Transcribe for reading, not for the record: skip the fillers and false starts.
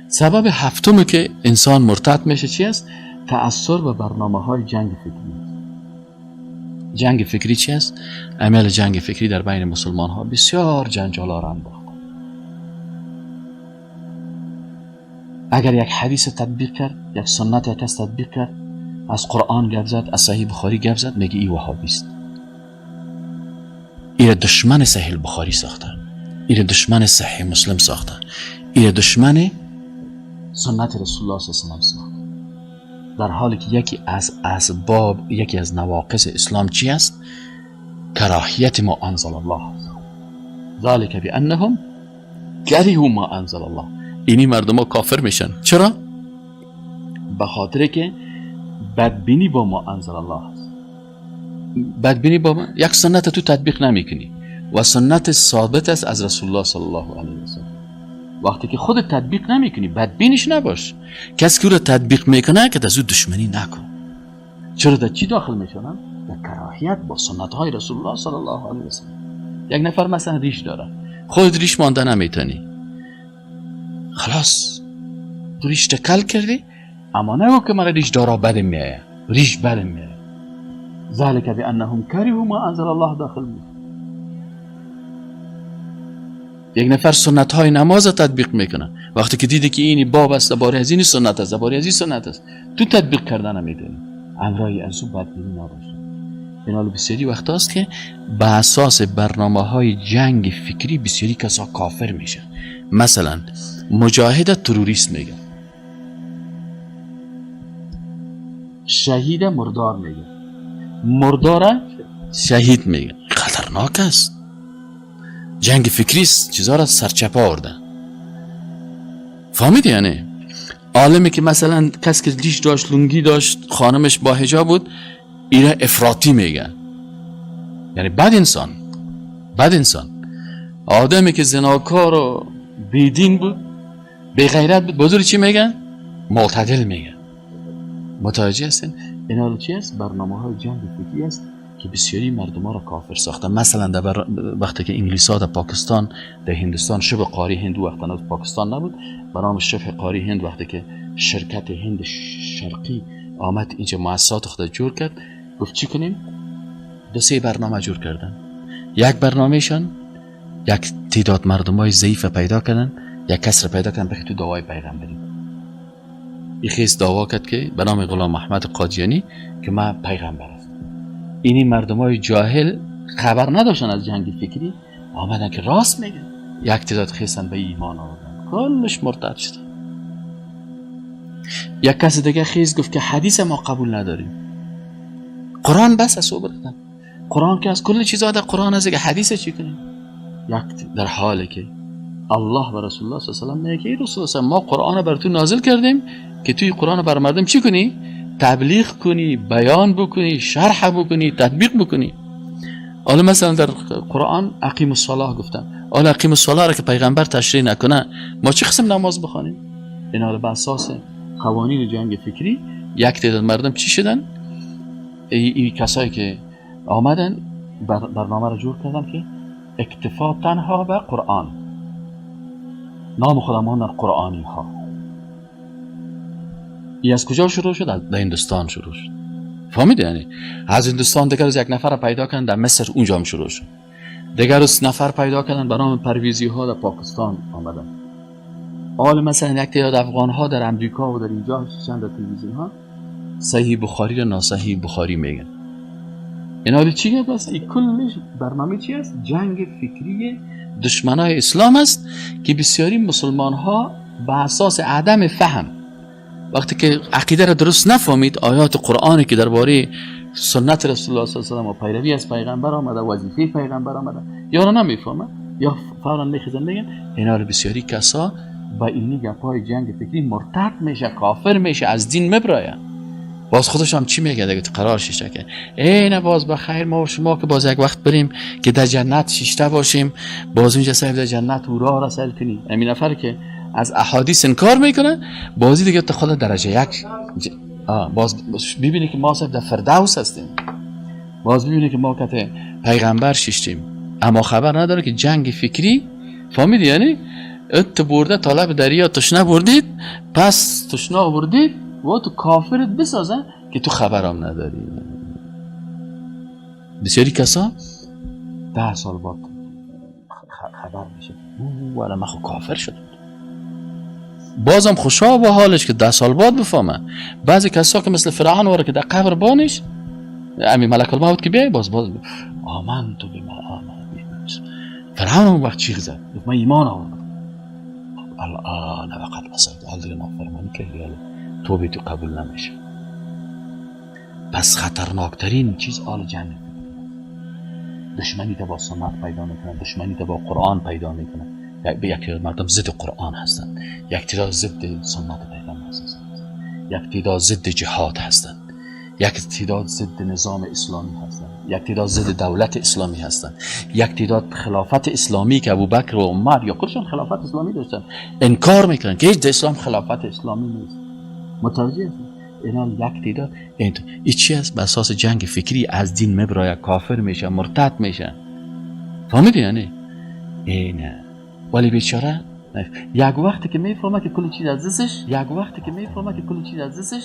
سبب هفتم که انسان مرتد میشه چی است؟ تأثیر به برنامه‌های جنگ فکری. جنگ فکری چی است؟ عمل جنگ فکری در بین مسلمان ها بسیار جنجالا را انداخت. اگر یک حدیث تطبیق کرد، یک سنت یک کس تطبیق کرد، از قرآن گپ زد، از صحیح بخاری گپ زد، میگه ای وهابی است. این دشمن صحیح بخاری ساخته، این دشمن صحیح مسلم ساخته، این دشمن سنت رسول الله صلی الله علیه و سلم. در حالی که یکی از اسباب، یکی از نواقص اسلام چی است؟ کراهیت ما انزل الله. ذالک بانهم کرهوا ما انزل الله. اینی مردم ها کافر میشن. چرا؟ به خاطر که بدبینی با ما انزل الله است. بدبینی با ما، یک سنت تو تطبیق نمیکنی و سنت ثابت است از رسول الله صلی الله علیه و سلم. وقتی که خود تطبیق نمیکنی بدبینش نباش. کسی که رو تطبیق میکنه که از او دشمنی نکن. چرا در چی داخل میشونن؟ در کراهیت با سنت های رسول الله صلی الله علیه و سلم. یک نفر مثلا ریش داره، خود ریش مانده نمیتونی، خلاص تو ریش تکل کردی، اما نگو که من ریش دارا بدم میایه، ریش بدم میایه. ذالک بانهم کرهوا ما انزل الله داخل میشه. یک نفر سنت های نماز تطبیق میکنه، وقتی که دیدی که اینی باب است باری از این سنت است، باری از این سنت است، تو تطبیق کردن نمیدونی، امرای از او بدبینی نباشه. این حال بسیاری وقت است که به اساس برنامه های جنگ فکری بسیاری کسا کافر میشه. مثلا مجاهد تروریست میگه، شهید مردار میگه، مردار شهید میگه. خطرناک است. جنگ فکری است، چیزها را سرچپه آورده. فهمیدی یعنی؟ عالمی که مثلا کس که ریش داشت، لنگی داشت، خانمش با حجاب بود، اینا افراطی میگن، یعنی بد انسان. بد انسان. آدمی که زناکار و بیدین بود، بی غیرت بود، بزرگ چی میگن؟ معتدل میگن. متوجه هستین؟ اینا چی است؟ برنامه های جنگ فکری است که بسیاری مردم ها را کافر ساخته. مثلا در وقتی که انگلیس ها در پاکستان، در هندوستان، شبه قاری هند وقتا از پاکستان نبود، برام شبه قاری هند وقتی که شرکت هند شرقی آمد اینجا مؤسسات خود جور کرد، گفت چی کنیم؟ دو سه برنامه جور کردن. یک برنامهشان یک تعداد مردم های ضعیف پیدا کردن، یک کس را پیدا کردن بخی تو دعای پیغمبری. این خیز دعوا کرد که به نام غلام محمد قادیانی که من پیغمبر است. اینی مردم های جاهل خبر نداشتن از جنگ فکری، آمدن که راست میگن. یک تعداد خیسن به ایمان آوردن، کلش مرتد شد. یک کس دیگه خیز گفت که حدیث ما قبول نداریم، قرآن بس از بردن. قرآن که از کل چیزا در قرآن است، که حدیث چی کنیم؟ یک در حالی که الله و رسول الله صلی الله علیه و سلم میگه که رسول الله ما قرآن بر تو نازل کردیم که توی قرآن بر مردم چی کنی؟ تبلیغ کنی، بیان بکنی، شرح بکنی، تطبیق بکنی. حالا مثلا در قرآن اقیم الصلاه گفتن، حالا اقیم الصلاه را که پیغمبر تشریح نکنه ما چه قسم نماز بخوانیم؟ اینا بر اساس قوانین جنگ فکری یک تعداد مردم چی شدن؟ این کسایی که آمدن برنامه را جور کردن که اکتفا تنها به قرآن، نام خودمان در قرآنی ها. این از کجا شروع شد؟ از هندوستان شروع شد. فهمید یعنی؟ از هندوستان دیگر از یک نفر پیدا کردن در مصر، اونجا هم شروع شد. دیگر از نفر پیدا کردن به نام پرویزی ها در پاکستان آمدن. حال مثلا یک تعداد افغان ها در امریکا و در اینجا چند در تلویزیون ها صحیح بخاری را ناصحیح بخاری میگن. این حالی چی گفت است؟ این کلش برنامه چی است؟ جنگ فکری دشمنای اسلام است که بسیاری مسلمان ها به اساس عدم فهم، وقتی که عقیده را درست نفهمید، آیات قرآنی که درباره سنت رسول الله صلی الله علیه و سلم و پیروی از پیغمبر آمده، وظیفه پیغمبر آمده، یا را نمیفهمه یا فورا میخیزن میگن. اینا رو بسیاری کسا با اینی گپای جنگ فکری مرتد میشه، کافر میشه، از دین میبراید. باز خودش هم چی میگه دیگه؟ قرار شیشه که نه باز بخیر ما و شما که باز یک وقت بریم که در جنت شیشته باشیم، باز اونجا صاحب در جنت هورا را سل کنی. همین نفر که از احادیث انکار میکنه، بازی دیگه تا خود درجه یک باز ببینی که ما صاحب در فردوس هستیم، باز ببینی که ما که پیغمبر شیشتیم، اما خبر نداره که جنگ فکری، فهمیدی یعنی ات برده طالب دریا تشنه بردید، پس تشنه بردید و تو کافرت بسازن که تو خبرم نداری. بسیاری کسا 10 سال بعد خبر میشه والا من خو کافر شدم، بازم خوشا به حالش که 10 سال بعد بفهمه. بعضی کسا که مثل فرعون واره که در قبر بانش امی ملک الموت که بیای باز آمن تو بما آمن فرعون اون وقت چیغ زد من ایمان آوردم، الان وقت رسید حال دیگه نافرمانی کردی، توبه تو قبول نمیشه. پس خطرناکترین چیز آل جنگ، دشمنی تا با سنت پیدا میکنن، دشمنی تا با قرآن پیدا میکنن. یک مردم ضد قرآن هستند، یک تعداد ضد سنت پیغمبر هستند، یک تعداد ضد جهاد هستند، یک تعداد ضد نظام اسلامی هستند، یک تعداد ضد دولت اسلامی هستند، یک تعداد خلافت اسلامی که ابوبکر و عمر یا خودشون خلافت اسلامی داشتن انکار میکنن که هیچ اسلام خلافت اسلامی نیست. متوجه هستید؟ اینا یک تعداد این چی است؟ به اساس جنگ فکری از دین مبرای کافر میشه، مرتد میشه. فهمیدی یعنی؟ اینه. ولی بیچاره یک وقتی که میفهمه که کل چیز از دستش، یک وقتی که میفهمه که کل چیز از دستش